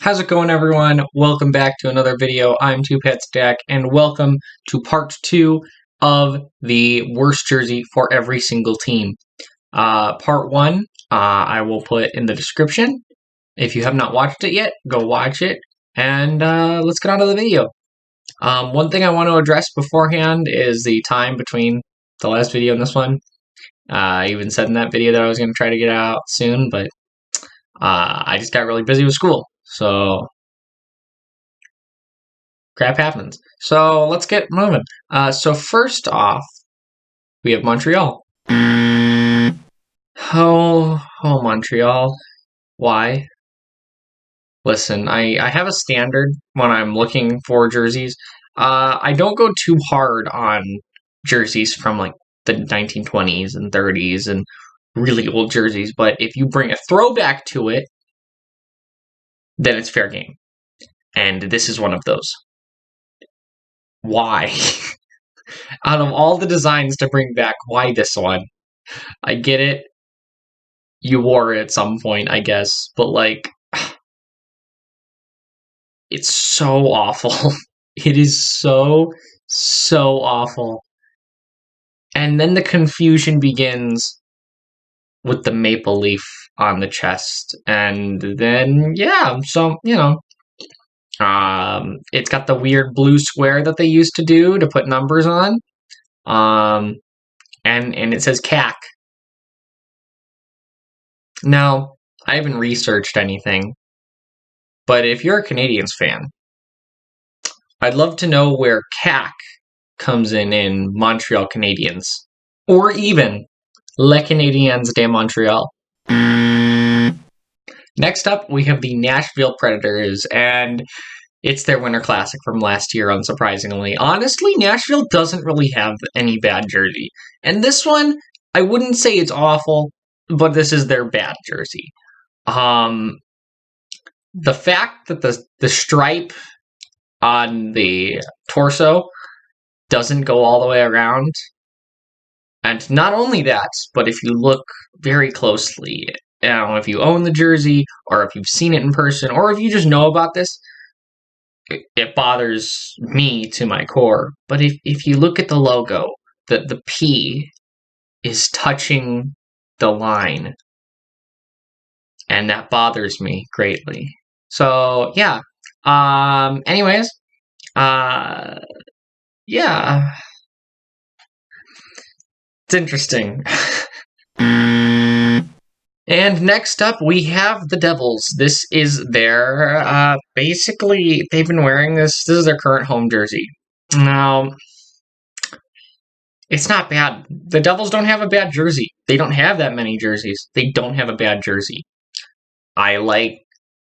How's it going, everyone? Welcome back to another video. I'm Two Pat Stack, and welcome to part 2 of the worst jersey for every single team. Part 1, I will put in the description. If you have not watched it yet, go watch it, and let's get on to the video. One thing I want to address beforehand is the time between the last video and this one. I even said in that video that I was going to try to get out soon, but I just got really busy with school. So crap happens. So let's get moving. So first off, we have Montreal. Oh, Montreal. Why? Listen, I have a standard when I'm looking for jerseys. I don't go too hard on jerseys from like the 1920s and 30s and really old jerseys, but if you bring a throwback to it, then it's fair game. And this is one of those. Why? Out of all the designs to bring back, why this one? I get it. You wore it at some point, I guess, but like, it's so awful. It is so awful. And then the confusion begins with the maple leaf on the chest. And then, yeah, so, it's got the weird blue square that they used to do to put numbers on. And it says CAC. Now, I haven't researched anything, but if you're a Canadiens fan, I'd love to know where CAC comes in Montreal Canadiens, or even Les Canadiens de Montreal. Next up, we have the Nashville Predators, and it's their Winter Classic from last year, unsurprisingly. Honestly, Nashville doesn't really have any bad jersey. And this one, I wouldn't say it's awful, but this is their bad jersey. The fact that the stripe on the torso doesn't go all the way around, and not only that, but if you look very closely, if you own the jersey, or if you've seen it in person, or if you just know about this, it bothers me to my core. But if you look at the logo, the P is touching the line, and that bothers me greatly. So yeah. Anyways, yeah, it's interesting. And next up, we have the Devils. This is their, basically, they've been wearing this. This is their current home jersey. Now, it's not bad. The Devils don't have a bad jersey. They don't have that many jerseys. They don't have a bad jersey. I like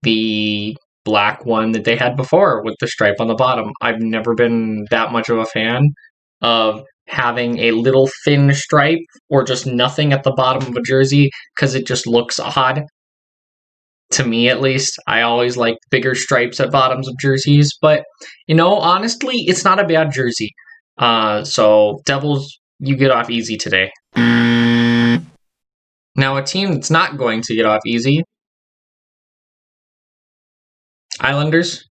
the black one that they had before with the stripe on the bottom. I've never been that much of a fan of having a little thin stripe or just nothing at the bottom of a jersey because it just looks odd. To me, at least, I always like bigger stripes at bottoms of jerseys. But, honestly, it's not a bad jersey. So, Devils, you get off easy today. Now, a team that's not going to get off easy, Islanders.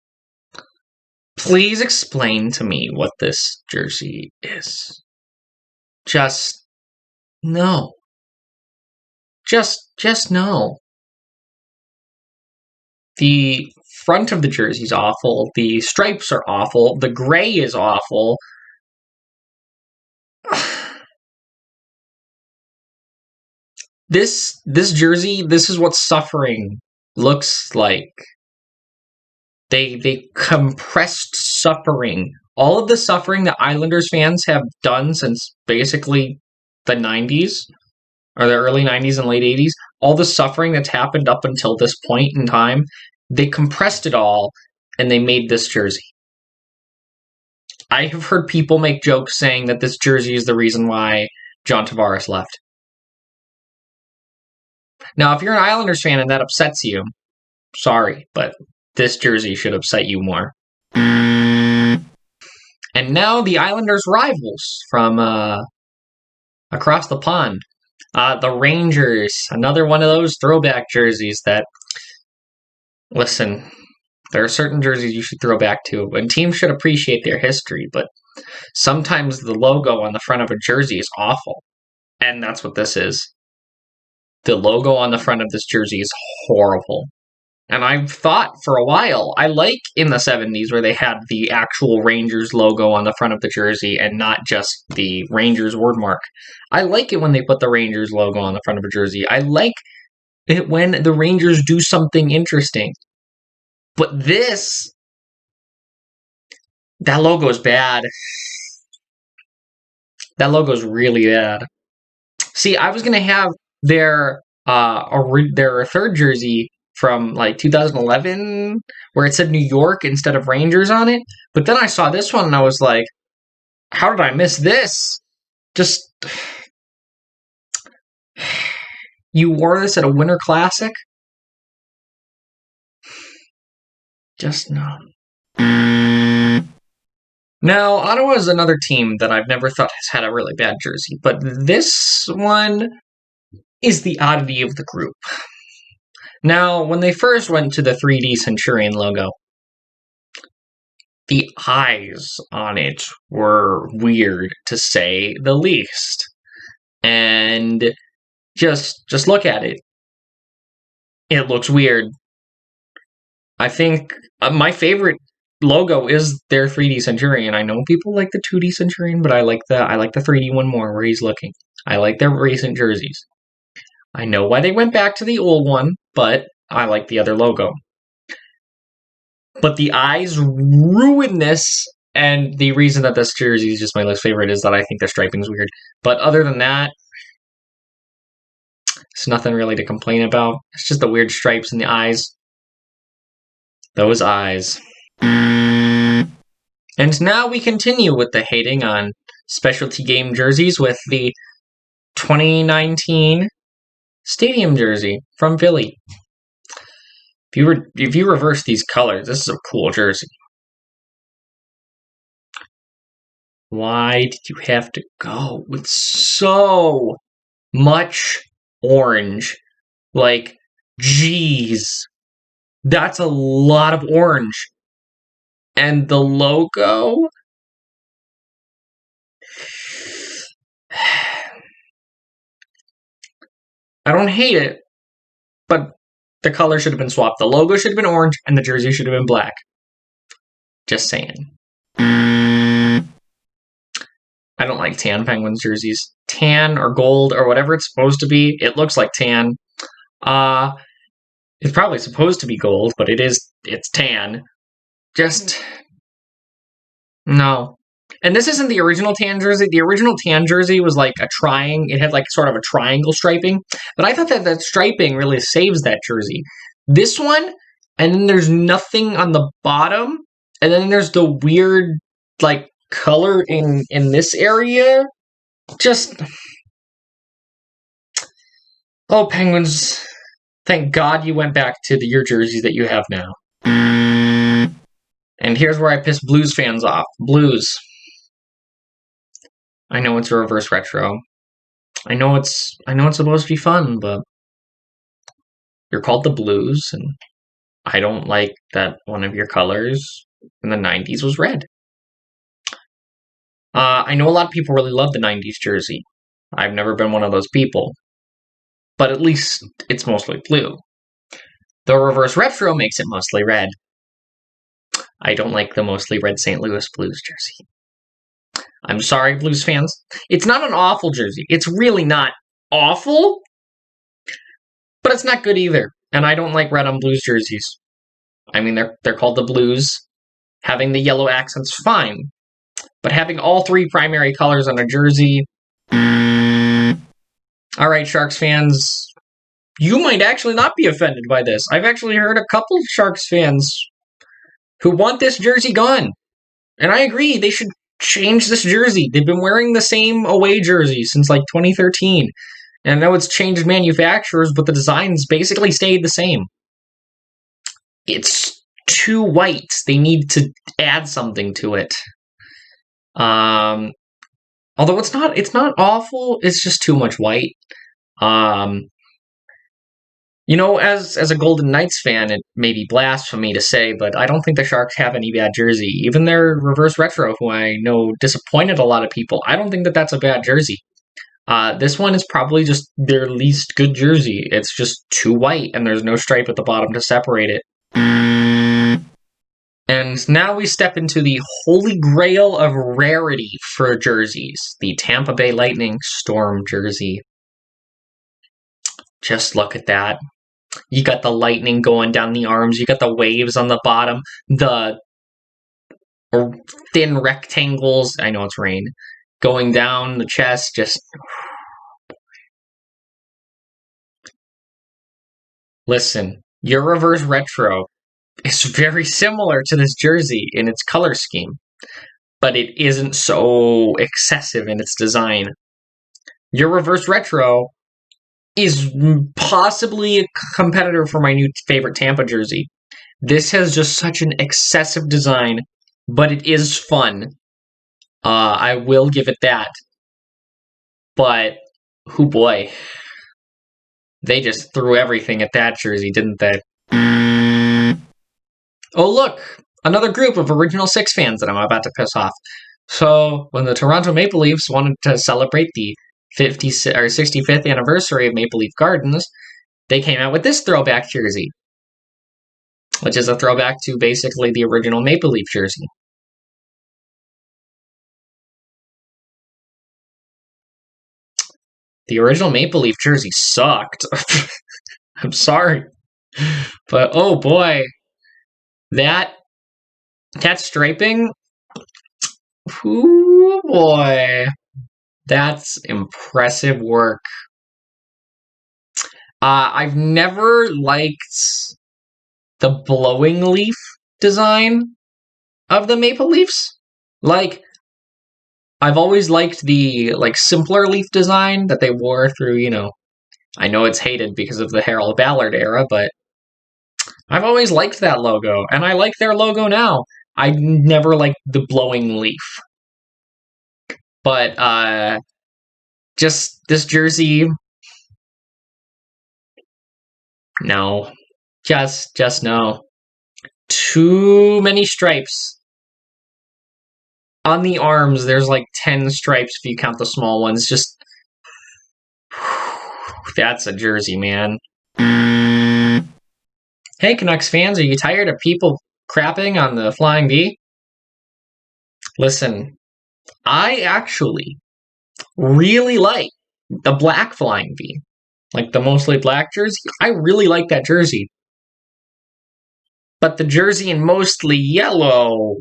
Please explain to me what this jersey is. Just no. Just no. The front of the jersey is awful. The stripes are awful. The gray is awful. This jersey, this is what suffering looks like. They compressed suffering. All of the suffering that Islanders fans have done since basically the 90s, or the early 90s and late 80s, all the suffering that's happened up until this point in time, they compressed it all, and they made this jersey. I have heard people make jokes saying that this jersey is the reason why John Tavares left. Now, if you're an Islanders fan and that upsets you, sorry, but this jersey should upset you more. And now the Islanders' rivals from across the pond. The Rangers, another one of those throwback jerseys that, listen, There are certain jerseys you should throw back to, and teams should appreciate their history, but sometimes the logo on the front of a jersey is awful. And that's what this is. The logo on the front of this jersey is horrible. And I've thought for a while, I like in the 70s where they had the actual Rangers logo on the front of the jersey and not just the Rangers word mark. I like it when they put the Rangers logo on the front of a jersey. I like it when the Rangers do something interesting. But that logo is bad. That logo is really bad. See, I was gonna have their third jersey from like 2011 where it said New York instead of Rangers on it, but then I saw this one and I was like, how did I miss this? Just you wore this at a Winter Classic? Just no. Now, Ottawa is another team that I've never thought has had a really bad jersey, but this one is the oddity of the group. Now, when they first went to the 3D Centurion logo, the eyes on it were weird, to say the least. And just look at it. It looks weird. I think my favorite logo is their 3D Centurion. I know people like the 2D Centurion, but I like the 3D one more where he's looking. I like their recent jerseys. I know why they went back to the old one, but I like the other logo. But the eyes ruin this, and the reason that this jersey is just my least favorite is that I think the striping's weird. But other than that, it's nothing really to complain about. It's just the weird stripes in the eyes. Those eyes. And now we continue with the hating on specialty game jerseys with the 2019 stadium jersey from Philly. If you reverse these colors, this is a cool jersey. Why did you have to go with so much orange? Like, geez. That's a lot of orange. And the logo? I don't hate it, but the color should have been swapped. The logo should have been orange, and the jersey should have been black. Just saying. I don't like tan Penguins jerseys. Tan or gold or whatever it's supposed to be. It looks like tan. It's probably supposed to be gold, but it's tan. Just no. And this isn't the original tan jersey. The original tan jersey was like a it had like sort of a triangle striping. But I thought that striping really saves that jersey. This one, and then there's nothing on the bottom, and then there's the weird like color in this area. Just oh, Penguins, thank God you went back to your jerseys that you have now. And here's where I piss Blues fans off. Blues. I know it's a reverse retro. I know it's supposed to be fun, but you're called the Blues, and I don't like that one of your colors in the 90s was red. I know a lot of people really love the 90s jersey. I've never been one of those people. But at least it's mostly blue. The reverse retro makes it mostly red. I don't like the mostly red St. Louis Blues jersey. I'm sorry, Blues fans. It's not an awful jersey. It's really not awful, but it's not good either. And I don't like red on Blues jerseys. I mean, they're called the Blues. Having the yellow accent's fine, but having all three primary colors on a jersey... All right, Sharks fans, you might actually not be offended by this. I've actually heard a couple of Sharks fans who want this jersey gone. And I agree, they should change this jersey. They've been wearing the same away jersey since like 2013. And I know it's changed manufacturers, but the designs basically stayed the same. It's too white. They need to add something to it. Although it's not awful, it's just too much white. As a Golden Knights fan, it may be blasphemy to say, but I don't think the Sharks have any bad jersey. Even their reverse retro, who I know disappointed a lot of people, I don't think that that's a bad jersey. This one is probably just their least good jersey. It's just too white, and there's no stripe at the bottom to separate it. And now we step into the holy grail of rarity for jerseys, the Tampa Bay Lightning Storm jersey. Just look at that. You got the lightning going down the arms, you got the waves on the bottom, the thin rectangles, I know it's rain, going down the chest, just... Listen, your reverse retro is very similar to this jersey in its color scheme, but it isn't so excessive in its design. Your reverse retro is possibly a competitor for my new favorite Tampa jersey. This has just such an excessive design, but it is fun. I will give it that. But, oh boy. They just threw everything at that jersey, didn't they? Oh, look! Another group of Original Six fans that I'm about to piss off. So, when the Toronto Maple Leafs wanted to celebrate the 65th anniversary of Maple Leaf Gardens, they came out with this throwback jersey, which is a throwback to basically the original Maple Leaf jersey. The original Maple Leaf jersey sucked. I'm sorry. But oh boy, that striping, oh boy, that's impressive work. I've never liked the blowing leaf design of the Maple Leafs. Like, I've always liked the simpler leaf design that they wore through, I know it's hated because of the Harold Ballard era, but I've always liked that logo, and I like their logo now. I never liked the blowing leaf. But, just this jersey, no. Just no. Too many stripes. On the arms, there's 10 stripes if you count the small ones. Just... That's a jersey, man. Hey, Canucks fans, are you tired of people crapping on the Flying V? Listen, I actually really like the black Flying V. The mostly black jersey. I really like that jersey. But the jersey in mostly yellow...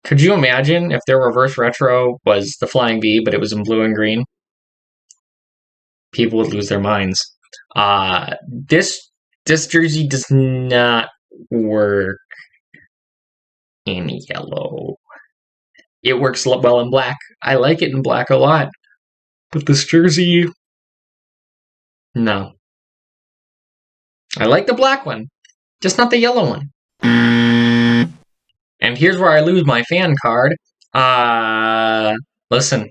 Could you imagine if their reverse retro was the Flying V, but it was in blue and green? People would lose their minds. This jersey does not work in yellow. It works well in black. I like it in black a lot. But this jersey... No. I like the black one, just not the yellow one. And here's where I lose my fan card. Listen,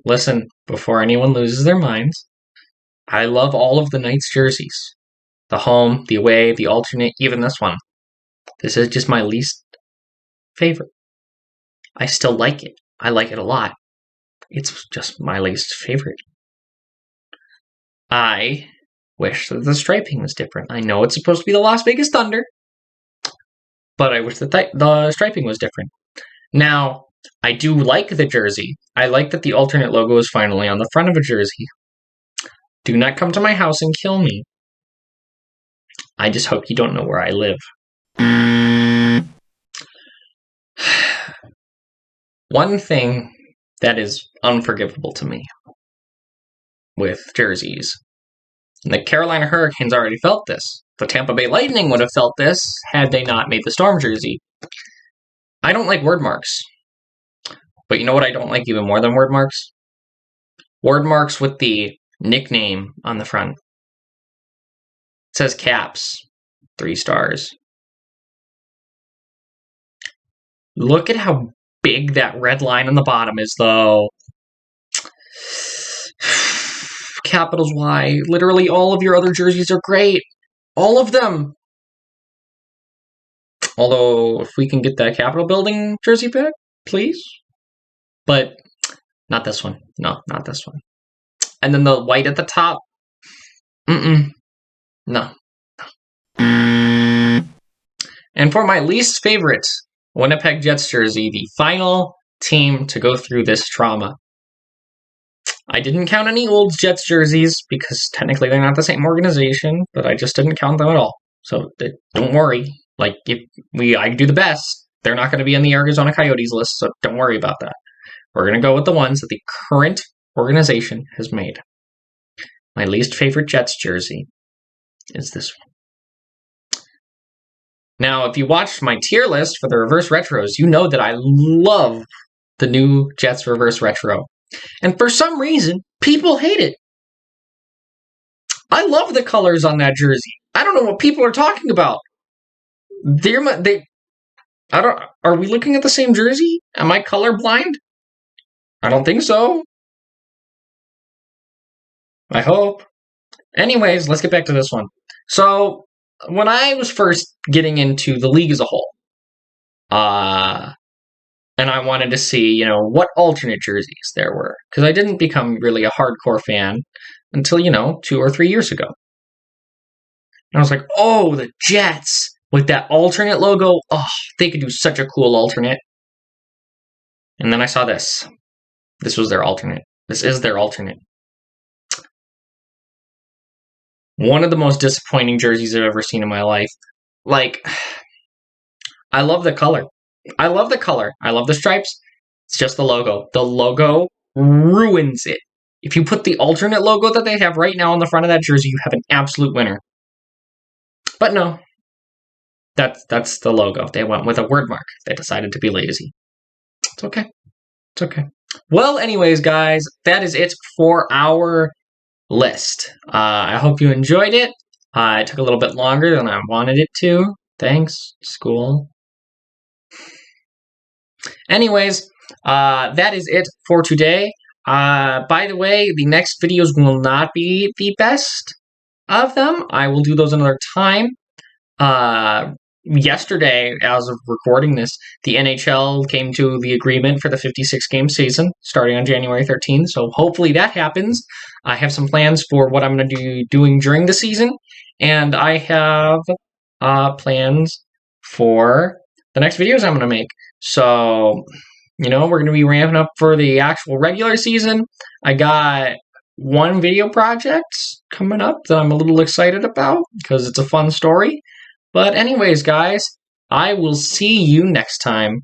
before anyone loses their minds, I love all of the Knights jerseys. The home, the away, the alternate, even this one. This is just my least favorite. I still like it. I like it a lot. It's just my least favorite. I wish that the striping was different. I know it's supposed to be the Las Vegas Thunder, but I wish that the striping was different. Now, I do like the jersey. I like that the alternate logo is finally on the front of a jersey. Do not come to my house and kill me. I just hope you don't know where I live. One thing that is unforgivable to me with jerseys, and the Carolina Hurricanes already felt this. The Tampa Bay Lightning would have felt this had they not made the Storm jersey. I don't like word marks. But you know what I don't like even more than word marks? Word marks with the nickname on the front. It says Caps, 3 stars. Look at how big that red line on the bottom is, though. Capitals, why? Literally all of your other jerseys are great. All of them. Although, if we can get that Capitol building jersey back, please. But not this one. No, not this one. And then the white at the top. No. And for my least favorite Winnipeg Jets jersey, the final team to go through this trauma. I didn't count any old Jets jerseys because technically they're not the same organization, but I just didn't count them at all. So don't worry. Like, if I do the best, they're not going to be on the Arizona Coyotes list, so don't worry about that. We're going to go with the ones that the current organization has made. My least favorite Jets jersey is this one. Now, if you watched my tier list for the reverse retros, you know that I love the new Jets reverse retro. And for some reason, people hate it. I love the colors on that jersey. I don't know what people are talking about. Are we looking at the same jersey? Am I colorblind? I don't think so. I hope. Anyways, let's get back to this one. So, when I was first getting into the league as a whole, and I wanted to see, what alternate jerseys there were, because I didn't become really a hardcore fan until, 2 or 3 years ago. And I was like, oh, the Jets with that alternate logo. Oh, they could do such a cool alternate. And then I saw this. This was their alternate. This is their alternate. One of the most disappointing jerseys I've ever seen in my life. Like, I love the color. I love the color. I love the stripes. It's just the logo. The logo ruins it. If you put the alternate logo that they have right now on the front of that jersey, you have an absolute winner. But no. That's the logo. They went with a word mark. They decided to be lazy. It's okay. It's okay. Well, anyways, guys, that is it for our list. I hope you enjoyed it. It took a little bit longer than I wanted it to. Thanks, school. Anyways, that is it for today. By the way, the next videos will not be the best of them. I will do those another time. Yesterday, as of recording this, the NHL came to the agreement for the 56-game season starting on January 13th, so hopefully that happens. I have some plans for what I'm going to be doing during the season, and I have plans for the next videos I'm going to make. So, we're going to be ramping up for the actual regular season. I got one video project coming up that I'm a little excited about because it's a fun story. But anyways, guys, I will see you next time.